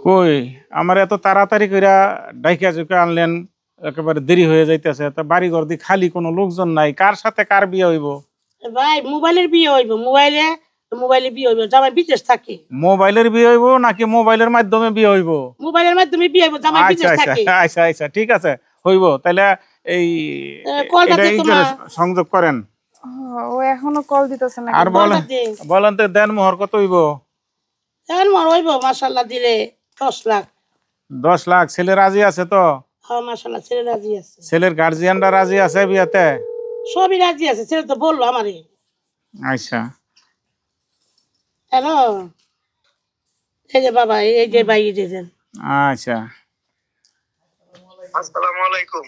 কই আমার এত তাড়াতাড়ি কইরা ডাইকা জুকা আনলেন, একেবারে দেরি হয়ে যাইতেছে। তা বাড়ি ঘর দি খালি কোনো লোকজন নাই, কার সাথে কার বিয়ে হইব? ভাই মোবাইলের বিয়ে হইব, মোবাইলে বিয়ে হইব, জামাই বিদেশ থাকে। মোবাইলের বিয়ে হইব নাকি মোবাইলের মাধ্যমে বিয়ে হইব? মোবাইলের মাধ্যমে বিয়ে হইব, জামাই বিদেশ থাকে। আচ্ছা আচ্ছা ঠিক আছে, হইব। তাহলে এই সংযোগ করেন। ও এখনো কল দিতেছে না। আর বলেন তো দেন মোহর কত হইব? দেন মোহর হইব মাশাআল্লাহ দিলে 10 লাখ। 10 লাখ। ছেলে রাজি আছে তো? হ্যাঁ মাশাআল্লাহ ছেলে রাজি আছে। ছেলের গার্জিয়ানরা রাজি আছে বিয়েতে? সবই রাজি আছে, ছেলে তো বললো আমারে। আচ্ছা হ্যালো, এই যে বাবা, এই যে ভাই, এই যে দেন। আচ্ছা। আসসালামু আলাইকুম।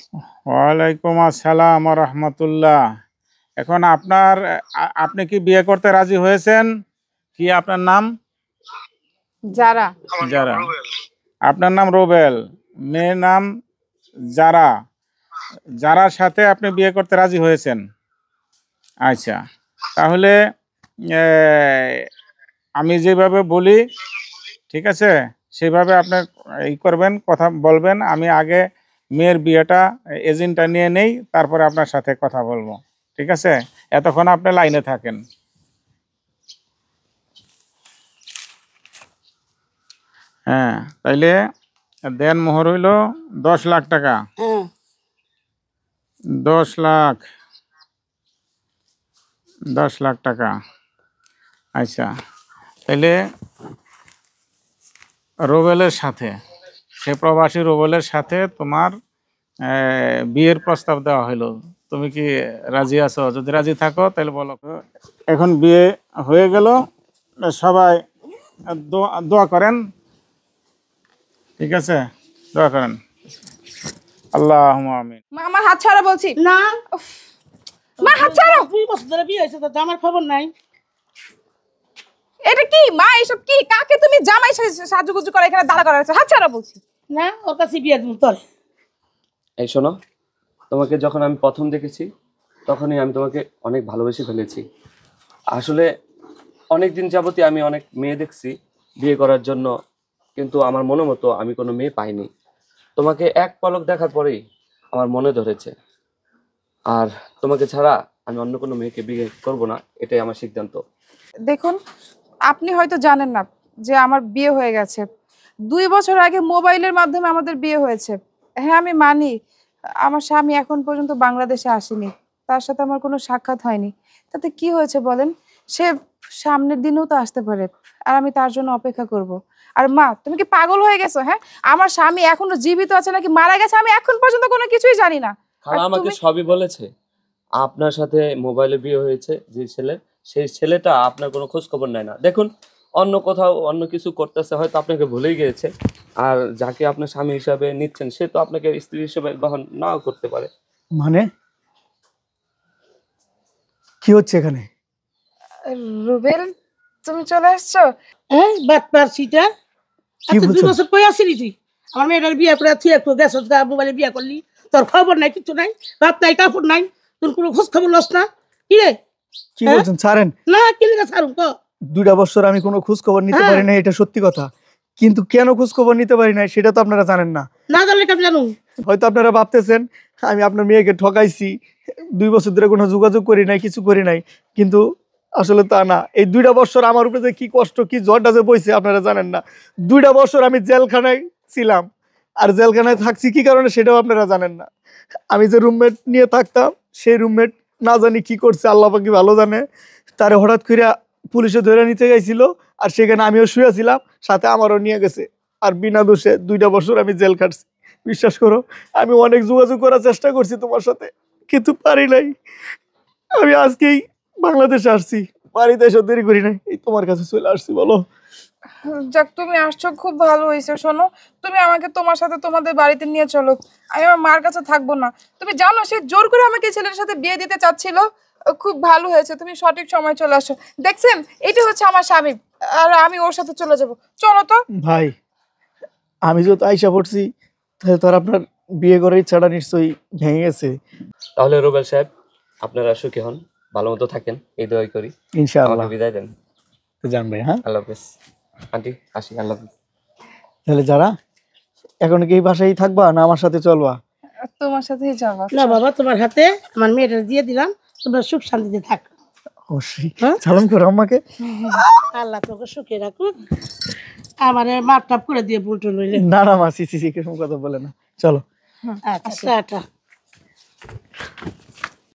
ওয়ালাইকুম আসসালাম ওয়া রাহমাতুল্লাহ। এখন আপনি কি বিয়ে করতে রাজি হয়েছেন? কি আপনার নাম? যারা। যারা। আপনার নাম রুবেল, মেয়ের নাম যারা। যারার সাথে আপনি বিয়ে করতে রাজি হয়েছেন। আচ্ছা, তাহলে আমি যেভাবে বলি, ঠিক আছে, সেভাবে আপনি করবেন, কথা বলবেন। আমি আগে মেয়ের বিয়েটা এজেন্টটা নিয়ে নেই, তারপরে আপনার সাথে কথা বলবো, ঠিক আছে? এতক্ষণ আপনি লাইনে থাকেন। হ্যাঁ, তাইলে দেন মোহর হইল 10 লাখ টাকা। 10 লাখ, 10 লাখ টাকা। আচ্ছা, তাইলে রুবেলের সাথে, সে প্রবাসী রুবেলের সাথে তোমার বিয়ের প্রস্তাব দেওয়া হলো। তুমি কি রাজি আছো? যদি রাজি থাকো তাহলে বলো। এখন বিয়ে হয়ে গেল, সবাই দোয়া করেন, ঠিক আছে? দোয়া করেন। আল্লাহুম্মা আমিন। মা আমার হাত ছাড়া বলছি। না মা হাত ছাড়ো। 2 বছর ধরে বিয়ে হইছে, তো আমার খবর নাই। এটা কি মা? এসব কি? কাকে তুমি জামাই সাজুগুজু করে এখানে দাঁড়া করা আছে? হাত ছাড়া বলছি। না, ওর কাছে বিয়ে দিন তোর। এই শোনো, তোমাকে যখন আমি প্রথম দেখেছি তখনই আমি তোমাকে অনেক ভালোবেসে ফেলেছি। আসলে অনেক দিন যাবতই আমি অনেক মেয়ে দেখছি বিয়ে করার জন্য, কিন্তু আমার মনে মতো আমি কোনো মেয়ে পাইনি। তোমাকে এক পলক দেখার পরেই আমার মনে ধরেছে, আর তোমাকে ছাড়া আমি অন্য কোনো মেয়েকে বিয়ে করব না, এটাই আমার সিদ্ধান্ত। দেখুন, আপনি হয়তো জানেন না যে আমার বিয়ে হয়ে গেছে। 2 বছর আগে মোবাইলের মাধ্যমে আমাদের বিয়ে হয়েছে। হ্যাঁ আমি মানি, আমার স্বামী এখন পর্যন্ত বাংলাদেশে আসেনি, তার সাথে আমার কোনো সাক্ষাৎ হয়নি। তাতে কি হয়েছে বলেন? সে সামনের দিনেও তো আসতে পারে, আর আমি তার জন্য অপেক্ষা করব। আর মা, তুমি কি পাগল হয়ে গেছো? হ্যাঁ, আমার স্বামী এখনো জীবিত আছে নাকি মারা গেছে আমি এখন পর্যন্ত কোনো কিছুই জানি না। খালা আমাকে সবই বলেছে। আপনার সাথে মোবাইলে বিয়ে হয়েছে যে ছেলে, সেই ছেলেটা আপনার কোনো খোঁজ খবর নেয় না। দেখুন, অন্য কোথাও অন্য কিছু করতেছে, হয়তো আপনাকে ভুলেই গিয়েছে। আর যাকে আপনার স্বামী হিসাবে নিচ্ছেন সে তো আপনাকে স্ত্রী হিসেবে গ্রহণ নাও করতে পারে। মানে কি হচ্ছে এখানে? রুবেল, তুমি চলে আসছো? হ্যাঁ, বাত পারছিটা। কি বলছো? 2 বছর কই আসিনি তুই? আমার মেয়েটার বিয়ে করে তুই একটু গেছস গা, মোবাইলে বিয়ে করলি, তোর খবর নাই, কিছু নাই, ভাত নাই, কাপড় নাই, তোর কোনো খোঁজ খবর লস না। কি রে? কি বলছেন? ছাড়েন না, কি লিখা ছাড়ুন ক? 2টা বছর আমি কোনো খোঁজ খবর নিতে পারি না, এটা সত্যি কথা। কিন্তু কেন খোঁজ খবর নিতে পারি না সেটা তো আপনারা জানেন না। না জানলে কেন জানো? হয়তো আপনারা ভাবতেছেন আমি আপনার মেয়েকে ঠকাইছি, 2 বছর ধরে কোনো যোগাযোগ করি নাই, কিছু করি নাই, কিন্তু আসলে তা না। এই 2টা বছর আমার উপরে যে কি কষ্ট, কি ঝড়টা যে বইছে আপনারা জানেন না। 2টা বছর আমি জেলখানায় ছিলাম, আর জেলখানায় থাকছি কি কারণে সেটাও আপনারা জানেন না। আমি যে রুমমেট নিয়ে থাকতাম, সেই রুমমেট না জানি কি করছে, আল্লাহ পাকি ভালো জানে। তারে হঠাৎ করে পুলিশে ধরে নিতে গেছিল, আর সেখানে আমিও শুয়েছিলাম, সাথে আমারও নিয়ে গেছে। আর বিনা দোষে 2টা বছর আমি জেল কাটছি। বিশ্বাস করো, আমি অনেক যোগাযোগ করার চেষ্টা করছি তোমার সাথে, কিন্তু পারি নাই। আমি আজকেই বাংলাদেশে আসছি, বাড়িতে এসে দেরি করি নাই, এই তোমার কাছে চলে আসছি। বলো। যাক, তুমি আসছো, খুব ভালো হয়েছে। শোনো, তুমি আমাকে তোমার সাথে তোমাদের বাড়িতে নিয়ে চলো। আমি আমার মার কাছে থাকবো না। তুমি জানো সে জোর করে আমাকে ছেলের সাথে বিয়ে দিতে চাচ্ছিল। খুব ভালো হয়েছে তুমি সঠিক সময় চলে আসো। দেখছেন, এটা হচ্ছে আমার স্বামী, আর আমি ওর সাথে চলে যাব। চলো তো। ভাই, আমি যত আইসা পড়ছি, তাহলে তো আর আপনার বিয়ে করার ইচ্ছাটা নিশ্চয়ই ভেঙে গেছে। তাহলে রুবেল সাহেব, আপনারা সুখী হন, ভালো মতো থাকেন, এই দোয়াই করি। ইনশাআল্লাহ। আমাকে বিদায় দেন। তো জান ভাই। হ্যাঁ, আল্লাহ হাফেজ। আন্টি আসি, আল্লাহ হাফেজ। তাহলে যারা এখন কি এই বাসায় থাকবা না আমার সাথে চলবা? তোমার সাথেই যাবো। না বাবা, তোমার হাতে আমার মেয়েটা দিয়ে দিলাম, তোমরা সুখ শান্তিতে থাক। অবশ্যই হ্যাঁ? সালাম করো আম্মাকে। আল্লাহ তোকে সুখে রাখুক। আমার মাপ টাপ করে দিয়ে বুলটো লইলে। না না মা, সিসি কিরকম কথা বলে না, চলো। আচ্ছা টাটা।